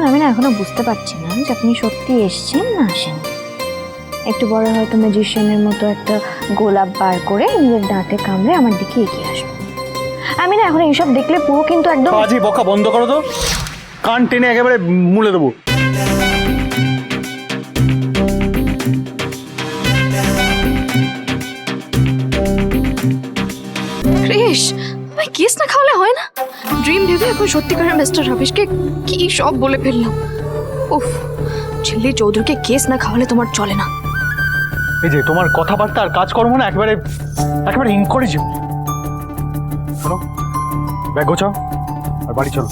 আমি না এখনো বুঝতে পারছি না যে আপনি সত্যি এসেছেন না আসেন। একটু বড় হয়তো ম্যাজিশিয়ানের মতো একটা গোলাপ বার করে নিজের দাঁতে কামড়ে আমার দিকে এগিয়ে আসবে। আমি না এখন এইসব দেখলে পুরো কিন্তু একদম বাজি বকা বন্ধ করো তো, কান টেনে একেবারে মুলে দেবো। ক্রিশ, ভাই কেস না খাওয়ালে হয় না। ড্রিম ভেবে এখন সত্যিকারের মিস্টার রবিশকে কি সব বলে ফেললাম। উফ, ঝিল্লি চৌধুরীকে কেস না খাওয়ালে তোমার চলে না। এই যে তোমার কথাবার্তা আর কাজকর্ম না একেবারে একেবারে ইনকরেজেবল। শোনো, ব্যাগ গোছাও আর বাড়ি চলো।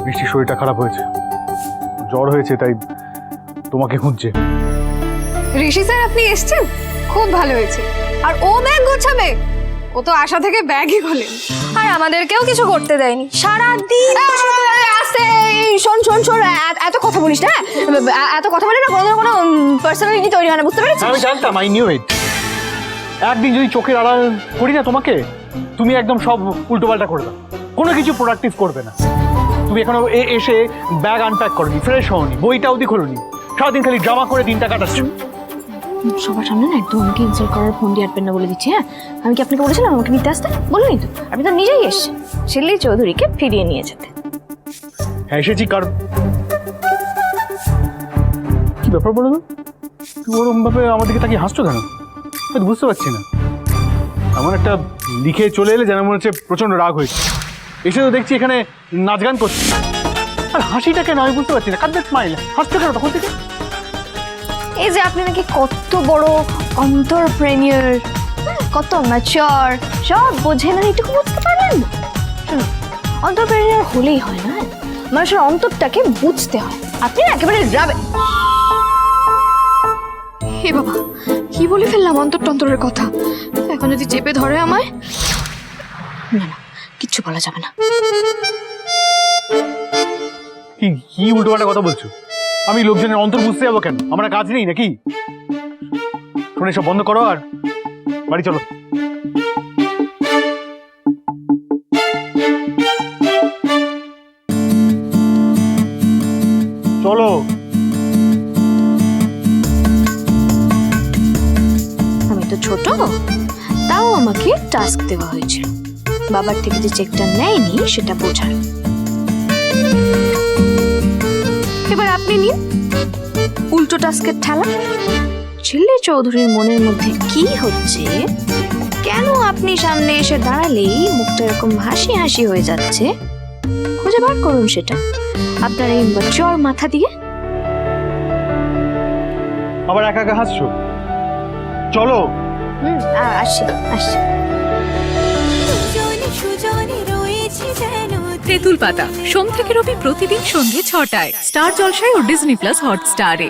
বৃষ্টির শরীরটা খারাপ হয়েছে, জ্বর হয়েছে, তাই তোমাকে খুঁজছে। ঋষি স্যার আপনি এসেছেন, খুব ভালো হয়েছে। আর ও ব্যাগ গোছাবে? ও তো আশা থেকে ব্যাগই খোলেন, আর আমাদেরকেও কিছু করতে দেয়নি সারাদিন। শোন শোন শোন, এত কথা বলিস না, এত কথা বলে না কোনো পার্সোনালিটি তৈরি হয় না, বুঝতে পেরেছিস? আমি জানতাম, আই নিউ ইট। একদিন যদি চোখের আড়াল করি না তোমাকে, তুমি একদম সব উল্টোপাল্টা করে দাও, কোনো কিছু প্রোডাক্টিভ করবে না। তুমি এখনো এসে ব্যাগ আনপ্যাক করনি, ফ্রেশ হওনি, বইটা অবধি খোলোনি, সারাদিন খালি ড্রামা করে দিনটা কাটাচ্ছ। সবার সামনে না একদম আমাকে ইনসাল্ট করার ফোন দিয়ে আটবেন না বলে দিচ্ছি। হ্যাঁ, আমি কি আপনাকে বলেছিলাম আমাকে নিতে আসতে? বলিনি তো, আপনি তো নিজেই এসেছেন ঝিল্লি চৌধুরীকে ফিরিয়ে নিয়ে যেতে। হ্যাঁ এসেছি, কারণ কি ব্যাপার বলো তো, ওরকম ভাবে আমার দিকে তাকিয়ে হাসছো কেন? আমি বুঝতে পারছি না। এমন একটা লিখে চলে এলে যেন মনে হচ্ছে প্রচন্ড রাগ হয়েছে। এসে তো দেখছি এখানে নাচ গান করছে, আর হাসিটা কেন আমি বুঝতে পারছি না। কাঁদবে স্মাইল, হাসছো কেন তখন থেকে? এই যে আপনি নাকি কত বড় অন্তরপ্রেনিয়র, কত ম্যাচিওর, সব বোঝেন আর এটুকু বুঝতে পারলেন না। শুনুন, অন্তরপ্রেনিয়র হলেই হয় না, মানুষের অন্তরটাকে বুঝতে হয়। আপনি না একেবারে রাবে। হে বাবা, কি বলে ফেললাম অন্তরের কথা। এখন যদি চেপে ধরে আমায়। না না, কিচ্ছু বলা যাবে না। কি কি উল্টোপাল্টা কথা বলছো? আমি লোকজনের অন্তর বুঝতে যাবো কেন? আমরা কাজ নেই নাকি? শোনে সব বন্ধ করো আর বাড়ি চলো। চলো। আমি তো ছোট, তাও আমাকে টাস্ক দেওয়া হয়েছিল বাবার থেকে যে চেকটা নেয়নি সেটা বোঝার। এবার আপনি নিন উল্টো টাস্কের ঠেলা। ঝিল্লি চৌধুরীর মনের মধ্যে কি হচ্ছে, কেন আপনি সামনে এসে দাঁড়ালেই মুখটা এরকম হাসি হাসি হয়ে যাচ্ছে, খুঁজে বার করুন সেটা আপনার এই চর মাথা দিয়ে। আবার একা একা হাসছো? চলো। আসছি আসছি। তেঁতুল পাতা সোম থেকে রবি প্রতিদিন সন্ধ্যে ৬টায় স্টার জলসায় ও ডিজনি প্লাস হটস্টারে।